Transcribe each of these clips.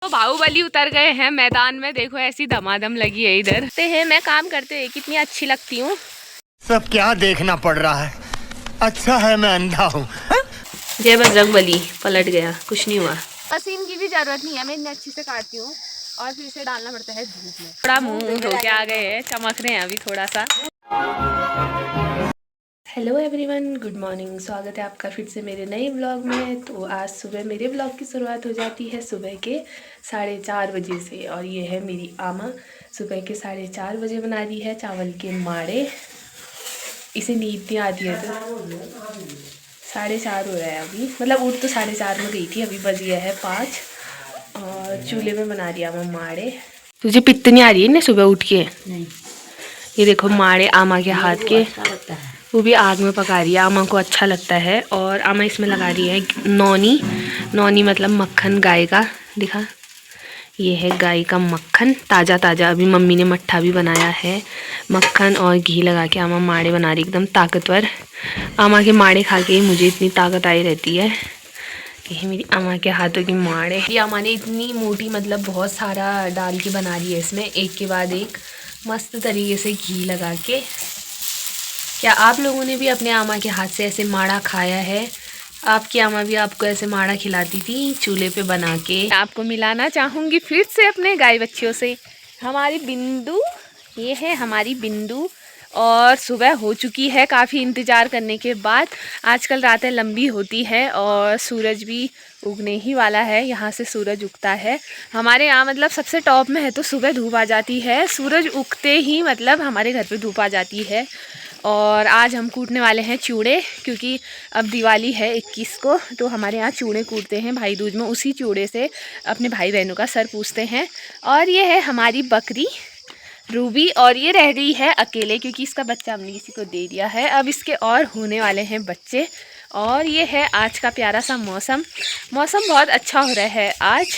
बाहुबली उतर गए हैं मैदान में। देखो ऐसी धमाधम लगी है इधर से है। मैं काम करते हुए कितनी अच्छी लगती हूँ। सब क्या देखना पड़ रहा है। अच्छा है मैं अंधा हूँ। जय बजरंगबली। पलट गया, कुछ नहीं हुआ। मशीन की भी जरूरत नहीं है, मैं इतने अच्छी से काटती हूँ। और फिर इसे डालना पड़ता है धूप में। थोड़ा मुंह धो के आ गए हैं, चमक रहे हैं अभी थोड़ा सा। Hello everyone, good morning. स्वागत है आपका फिर से मेरे नए व्लॉग में। तो आज सुबह मेरे व्लॉग की शुरुआत हो जाती है सुबह के 4:30 बजे से। और ये है मेरी आमा, सुबह के 4:30 बजे बना रही है चावल के माड़े। इसे नींद नहीं आती है तो 4:30 हो रहा है अभी, मतलब उठ तो 4:30 में गई थी, अभी बज गया है 5। और चूल्हे में बना रही आमा माड़े। तुझे पित्त नहीं आ रही है ना सुबह उठ के? नहीं। ये देखो माड़े आमा के हाथ के, वो भी आग में पका रही है। आमा को अच्छा लगता है। और आमा इसमें लगा रही है नौनी। नौनी मतलब मक्खन गाय का। दिखा, ये है गाय का मक्खन, ताज़ा ताज़ा। अभी मम्मी ने मट्ठा भी बनाया है। मक्खन और घी लगा के आमा माड़े बना रही, एकदम ताकतवर। आमा के माड़े खा के ही मुझे इतनी ताकत आई रहती है। ये मेरी आमा के हाथों की माड़े। ये आमा ने इतनी मोटी, मतलब बहुत सारा डाल के बना रही है इसमें, एक के बाद एक, मस्त तरीके से घी लगा के। क्या आप लोगों ने भी अपने आमा के हाथ से ऐसे माड़ा खाया है? आपकी आमा भी आपको ऐसे माड़ा खिलाती थी चूल्हे पे बना के? आपको मिलाना चाहूँगी फिर से अपने गाय बच्चियों से। हमारी बिंदु, ये है हमारी बिंदु। और सुबह हो चुकी है काफ़ी इंतज़ार करने के बाद। आजकल रातें लंबी होती है और सूरज भी उगने ही वाला है। यहाँ से सूरज उगता है हमारे यहाँ, मतलब सबसे टॉप में है तो सुबह धूप आ जाती है। सूरज उगते ही मतलब हमारे घर पे धूप आ जाती है। और आज हम कूटने वाले हैं चूड़े, क्योंकि अब दिवाली है 21 को, तो हमारे यहाँ चूड़े कूटते हैं भाई दूज में। उसी चूड़े से अपने भाई बहनों का सर पूछते हैं। और ये है हमारी बकरी रूबी, और ये रह गई है अकेले क्योंकि इसका बच्चा हमने किसी को दे दिया है। अब इसके और होने वाले हैं बच्चे। और ये है आज का प्यारा सा मौसम। मौसम बहुत अच्छा हो रहा है आज।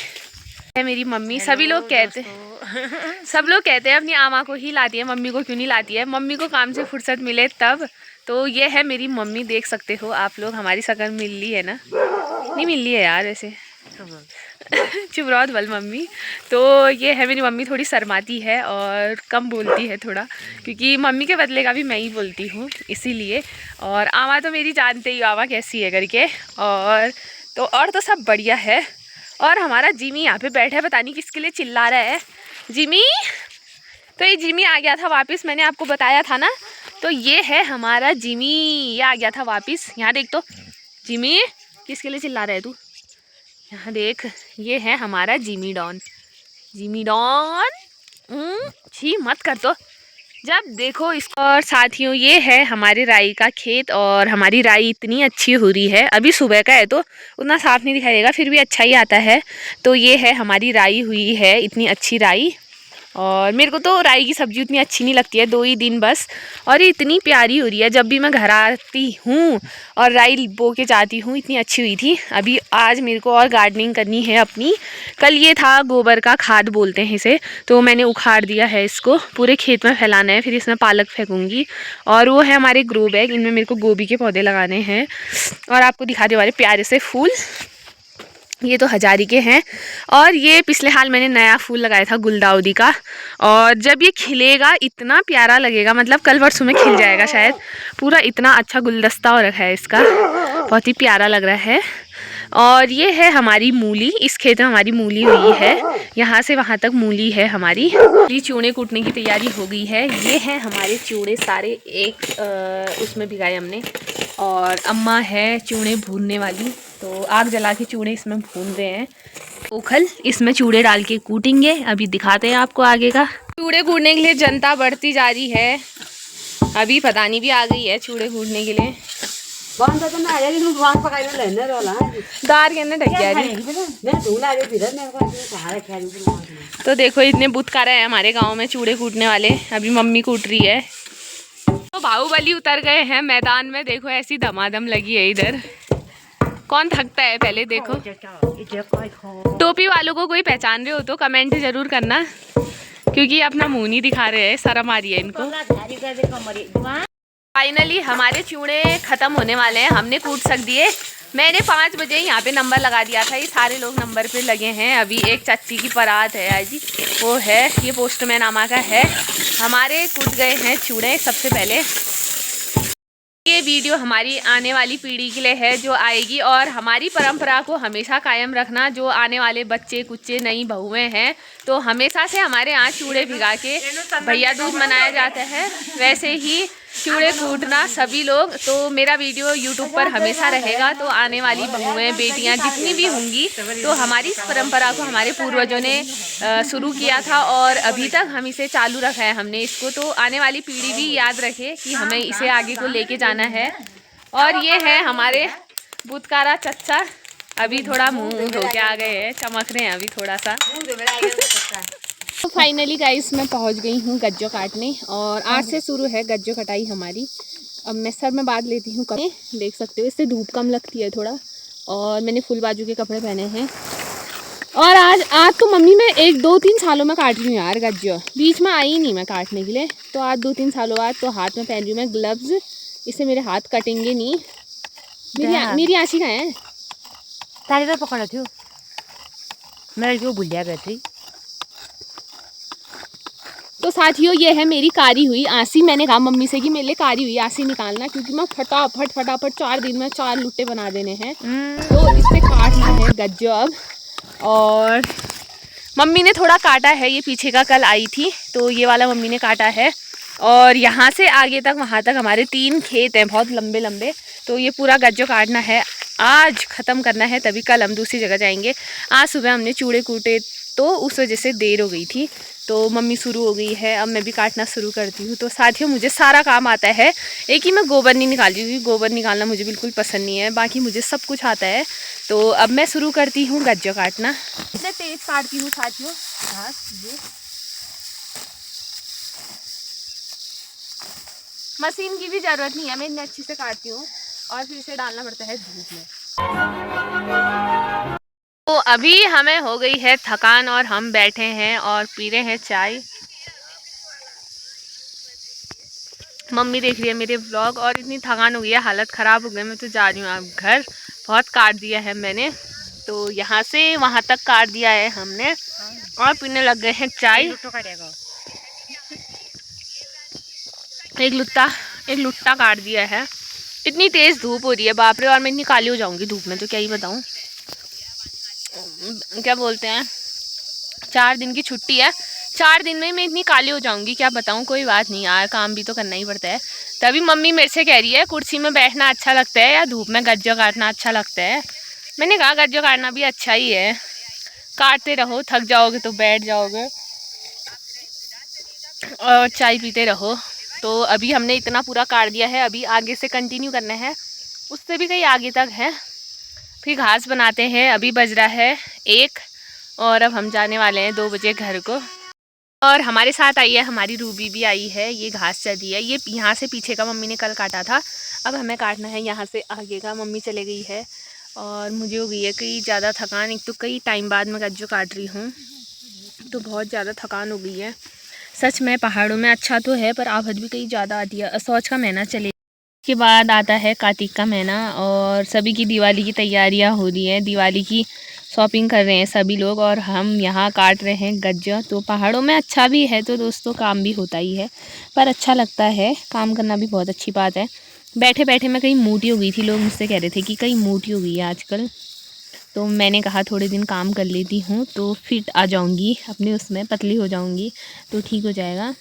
है मेरी मम्मी। सभी लोग कहते हैं सब लोग कहते हैं अपनी आमा को ही लाती है, मम्मी को क्यों नहीं लाती है। मम्मी को काम से फुर्सत मिले तब। तो ये है मेरी मम्मी, देख सकते हो आप लोग। हमारी शक्ल मिल ली है ना? नहीं मिल ली है यार ऐसे। चुप रहो बल मम्मी। तो ये है मेरी मम्मी, थोड़ी शर्माती है और कम बोलती है थोड़ा, क्योंकि मम्मी के बदले का भी मैं ही बोलती हूँ इसीलिए। और आमा तो मेरी जानते ही, आमा कैसी है करके। और तो सब बढ़िया है। और हमारा जिमी यहाँ पे बैठा है, पता नहीं किसके लिए चिल्ला रहा है। जिमी, तो ये जिमी आ गया था वापस, मैंने आपको बताया था ना। तो ये है हमारा जिमी, ये आ गया था वापस। यहाँ देख तो जिमी, किसके लिए चिल्ला रहा है तू? यहाँ देख, ये है हमारा जिमी डॉन। जिमी डॉन, छी मत कर तो जब देखो इसको। और साथियों, ये है हमारे राई का खेत। और हमारी राई इतनी अच्छी हो रही है, अभी सुबह का है तो उतना साफ नहीं दिखाई देगा, फिर भी अच्छा ही आता है। तो ये है हमारी राई हुई है, इतनी अच्छी राई। और मेरे को तो राई की सब्ज़ी उतनी अच्छी नहीं लगती है, 2 ही दिन बस। और ये इतनी प्यारी हो रही है, जब भी मैं घर आती हूँ और राई बो के जाती हूँ, इतनी अच्छी हुई थी। अभी आज मेरे को और गार्डनिंग करनी है अपनी। कल ये था गोबर का खाद बोलते हैं इसे, तो मैंने उखाड़ दिया है इसको, पूरे खेत में फैलाना है। फिर इसमें पालक फेंकूँगी। और वो है हमारे ग्रो बैग, इनमें मेरे को गोभी के पौधे लगाने हैं। और आपको दिखाने वाले प्यारे से फूल, ये तो हजारी के हैं। और ये पिछले हाल मैंने नया फूल लगाया था गुलदाउदी का। और जब ये खिलेगा इतना प्यारा लगेगा, मतलब कल परसों में खिल जाएगा शायद। पूरा इतना अच्छा गुलदस्ता हो रखा है इसका, बहुत ही प्यारा लग रहा है। और ये है हमारी मूली, इस खेत में हमारी मूली हुई है, यहाँ से वहाँ तक मूली है हमारी। ये चूड़े कूटने की तैयारी हो गई है। ये हैं हमारे चूड़े सारे, एक उसमें भिगाए हमने। और अम्मा है चूड़े भूनने वाली, तो आग जला के चूड़े इसमें भून रहे हैं। ओखल इसमें चूड़े डाल के कूटेंगे, अभी दिखाते हैं आपको आगे का। चूड़े कूटने के लिए जनता बढ़ती जा रही है। अभी पता नहीं भी आ गई है चूड़े कूटने के लिए। दार के तो देखो इतने बुतकार है हमारे गांव में चूड़े कूटने वाले। अभी मम्मी कूट रही है। तो बाहुबली उतर गए हैं मैदान में। देखो ऐसी धमाधम लगी है इधर। कौन थकता है पहले देखो। टोपी वालों को कोई पहचान रहे हो तो कमेंट जरूर करना, क्योंकि अपना मुंह नहीं दिखा रहे हैं, शर्म आ रही है इनको। फाइनली हमारे चूड़े ख़त्म होने वाले हैं, हमने कूट सक दिए। मैंने 5 बजे यहाँ पे नंबर लगा दिया था, ये सारे लोग नंबर पे लगे हैं। अभी एक चाची की बारात है आज, वो है, ये पोस्टमैन आमा का है। हमारे कूट गए हैं चूड़े सबसे पहले। ये वीडियो हमारी आने वाली पीढ़ी के लिए है जो आएगी, और हमारी परंपरा को हमेशा कायम रखना। जो आने वाले बच्चे कुच्चे नई बहुएं हैं, तो हमेशा से हमारे यहाँ चूड़े भिगा के भैया दूज मनाया जाता है, वैसे ही चूड़े कूटना सभी लोग। तो मेरा वीडियो यूट्यूब पर हमेशा रहेगा, तो आने वाली बहुएं बेटियां जितनी भी होंगी, तो हमारी इस परंपरा को हमारे पूर्वजों ने शुरू किया था और अभी तक हम इसे चालू रखा है हमने इसको। तो आने वाली पीढ़ी भी याद रखे कि हमें इसे आगे को लेके जाना है। और ये है हमारे बुतकारा चच्चा, अभी थोड़ा मुँह धो के आ गए हैं, चमक रहे हैं अभी थोड़ा सा। तो फाइनली गाइस मैं पहुंच गई हूँ गज्जो काटने, और आज से शुरू है गज्जो कटाई हमारी। अब मैं सर में बांध लेती हूँ, देख सकते हो इससे धूप कम लगती है थोड़ा। और मैंने फुल बाजू के कपड़े पहने हैं। और आज तो मम्मी मैं 1-2-3 सालों में काट रही हूँ यार गज्जो, बीच में आई नहीं मैं काटने के लिए। तो आज 2-3 सालों बाद तो हाथ में पहन रही हूँ मैं ग्लव्स, इससे मेरे हाथ कटेंगे नहीं। मेरी आशी कहाँ है? ताली तो पकड़ा थियो मैं जो भूलिया गई थी। तो साथियों ये है मेरी कारी हुई आसी। मैंने कहा मम्मी से कि मेरे लिए कारी हुई आसी निकालना, क्योंकि मैं फटाफट 4 दिन में 4 लुट्टे बना देने हैं। तो इससे काटना है गज्जो अब। और मम्मी ने थोड़ा काटा है, ये पीछे का कल आई थी, तो ये वाला मम्मी ने काटा है। और यहाँ से आगे तक वहाँ तक हमारे 3 खेत हैं बहुत लंबे लंबे, तो ये पूरा गज्जो काटना है, आज ख़त्म करना है, तभी कल हम दूसरी जगह जाएंगे। आज सुबह हमने चूड़े कूटे तो उस वजह से देर हो गई थी, तो मम्मी शुरू हो गई है, अब मैं भी काटना शुरू करती हूँ। तो साथियों मुझे सारा काम आता है, एक ही मैं गोबर नहीं निकालती, क्योंकि गोबर निकालना मुझे बिल्कुल पसंद नहीं है, बाकी मुझे सब कुछ आता है। तो अब मैं शुरू करती हूँ गज्जो काटना। मैं तेज काटती हूँ साथियों घास, ये मशीन की भी ज़रूरत नहीं है, मैं इतनी अच्छी से काटती हूँ। और फिर इसे डालना पड़ता है धूप में। तो अभी हमें हो गई है थकान और हम बैठे हैं और पी रहे हैं चाय। मम्मी देख रही है मेरे व्लॉग, और इतनी थकान हो गई है, हालत ख़राब हो गई। मैं तो जा रही हूँ अब घर, बहुत काट दिया है मैंने, तो यहाँ से वहाँ तक काट दिया है हमने, और पीने लग गए हैं चाय। एक लुट्टा काट दिया है। इतनी तेज़ धूप हो रही है बाप रे, और मैं इतनी काली हो जाऊँगी धूप में तो क्या ही बताऊँ। क्या बोलते हैं, 4 दिन की छुट्टी है, 4 दिन में मैं इतनी काली हो जाऊंगी क्या बताऊं। कोई बात नहीं यार, काम भी तो करना ही पड़ता है। तभी मम्मी मेरे से कह रही है कुर्सी में बैठना अच्छा लगता है या धूप में गज्जो काटना अच्छा लगता है। मैंने कहा गज्जो काटना भी अच्छा ही है, काटते रहो, थक जाओगे तो बैठ जाओगे और चाय पीते रहो। तो अभी हमने इतना पूरा काट दिया है, अभी आगे से कंटिन्यू करना है, उससे भी कहीं आगे तक है, फिर घास बनाते हैं। अभी बज रहा है 1, और अब हम जाने वाले हैं 2 बजे घर को। और हमारे साथ आई है हमारी रूबी भी आई है, ये घास चली है, ये यहाँ से पीछे का मम्मी ने कल काटा था, अब हमें काटना है यहाँ से आगे का। मम्मी चले गई है और मुझे हो गई है कई ज़्यादा थकान, एक तो कई टाइम बाद मैं गज्जो काट रही हूँ, तो बहुत ज़्यादा थकान हो गई है सच में। पहाड़ों में अच्छा तो है पर आफत भी कई ज़्यादा आती है। असौच का महीना चले के बाद आता है कार्तिक का महीना, और सभी की दिवाली की तैयारियां हो रही हैं, दिवाली की शॉपिंग कर रहे हैं सभी लोग, और हम यहाँ काट रहे हैं गज्जो। तो पहाड़ों में अच्छा भी है तो दोस्तों काम भी होता ही है, पर अच्छा लगता है, काम करना भी बहुत अच्छी बात है। बैठे बैठे मैं कहीं मोटी हो गई थी, लोग मुझसे कह रहे थे कि कहीं मोटी हो गई है आजकल, तो मैंने कहा थोड़े दिन काम कर लेती हूँ तो फिट आ जाऊँगी अपने उसमें, पतली हो जाऊँगी तो ठीक हो जाएगा।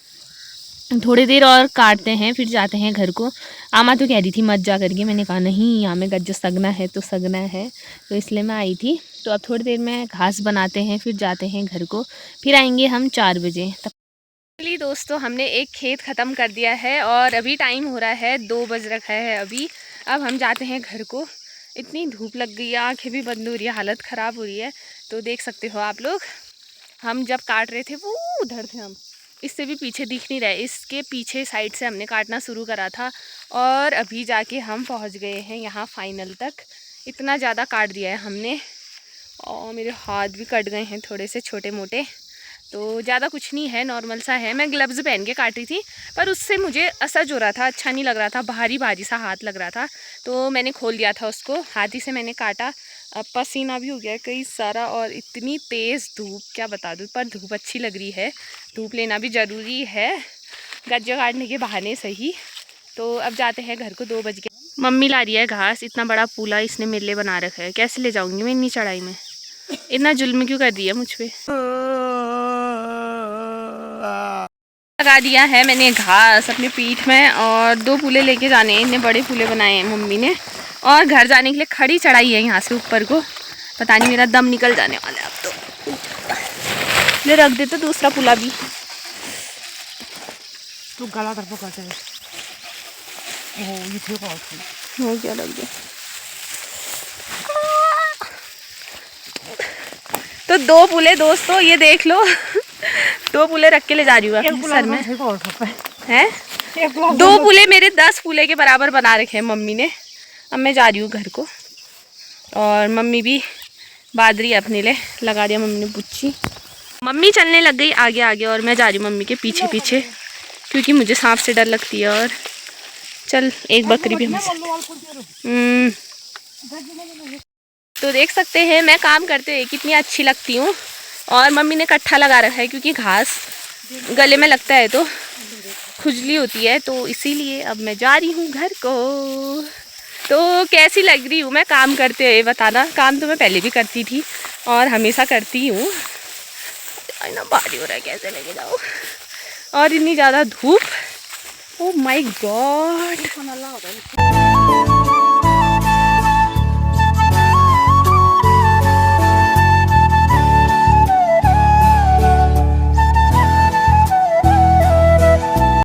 थोड़ी देर और काटते हैं फिर जाते हैं घर को। आमा तो कह रही थी मत जा करके, मैंने कहा नहीं यहाँ में गज्जो सगना है तो सगना है, तो इसलिए मैं आई थी। तो अब थोड़ी देर में घास बनाते हैं फिर जाते हैं घर को, फिर आएंगे हम 4 बजे तक। चलिए दोस्तों हमने एक खेत ख़त्म कर दिया है और अभी टाइम हो रहा है 2 बज रखा है अभी। अब हम जाते हैं घर को, इतनी धूप लग गई है, आँखें भी बंद हो रही है, हालत ख़राब हो रही है। तो देख सकते हो आप लोग, हम जब काट रहे थे वो उधर थे, हम इससे भी पीछे दिख नहीं रहे, इसके पीछे साइड से हमने काटना शुरू करा था, और अभी जाके हम पहुंच गए हैं यहाँ फाइनल तक। इतना ज़्यादा काट दिया है हमने, और मेरे हाथ भी कट गए हैं थोड़े से छोटे मोटे। तो ज़्यादा कुछ नहीं है, नॉर्मल सा है। मैं ग्लव्स पहन के काट रही थी, पर उससे मुझे असर हो रहा था, अच्छा नहीं लग रहा था, भारी भारी सा हाथ लग रहा था, तो मैंने खोल दिया था उसको। हाथ ही से मैंने काटा। अब पसीना भी हो गया कई सारा, और इतनी तेज़ धूप क्या बता दूँ, पर धूप अच्छी लग रही है। धूप लेना भी ज़रूरी है, गज्जे काटने के बहाने सही। तो अब जाते हैं घर को, 2 बज गए। मम्मी ला रही है घास, इतना बड़ा पूला इसने मेरे लिए बना रखा है, कैसे ले जाऊँगी मैं इतनी चढ़ाई में। इतना जुल्म क्यों कर रही है मुझ पे। लगा दिया है मैंने घास अपने पीठ में, और 2 पूले लेके जाने हैं, इतने बड़े पूले बनाए हैं मम्मी ने। और घर जाने के लिए खड़ी चढ़ाई है यहाँ से ऊपर को, पता नहीं मेरा दम निकल जाने वाला है अब तो। ले रख दे तो दूसरा पूला भी। तू गला तरफ करते हैं। ओह ये ठीक हो गया, लग गया। तो 2 पूले दोस्तों, ये देख लो 2 पूले रख के ले जा रही हूँ अपने सर में। हैं 2 पूले मेरे 10 पूले के बराबर बना रखे हैं मम्मी ने। अब मैं जा रही हूँ घर को, और मम्मी भी बादरी अपने लिए लगा दिया मम्मी ने बुच्ची। मम्मी चलने लग गई आगे आगे, और मैं जा रही हूँ मम्मी के पीछे पीछे, क्योंकि मुझे सांप से डर लगती है। और चल एक बकरी भी हमें तो देख सकते हैं मैं काम करते हुए कितनी अच्छी लगती हूँ। और मम्मी ने कट्ठा लगा रखा है, क्योंकि घास गले में लगता है तो खुजली होती है, तो इसीलिए अब मैं जा रही हूँ घर को। तो कैसी लग रही हूँ मैं काम करते हुए, बताना। काम तो मैं पहले भी करती थी और हमेशा करती हूँ। ना भारी हो रहा है, कैसे लेके जाओ, और इतनी ज़्यादा धूप। Oh my God.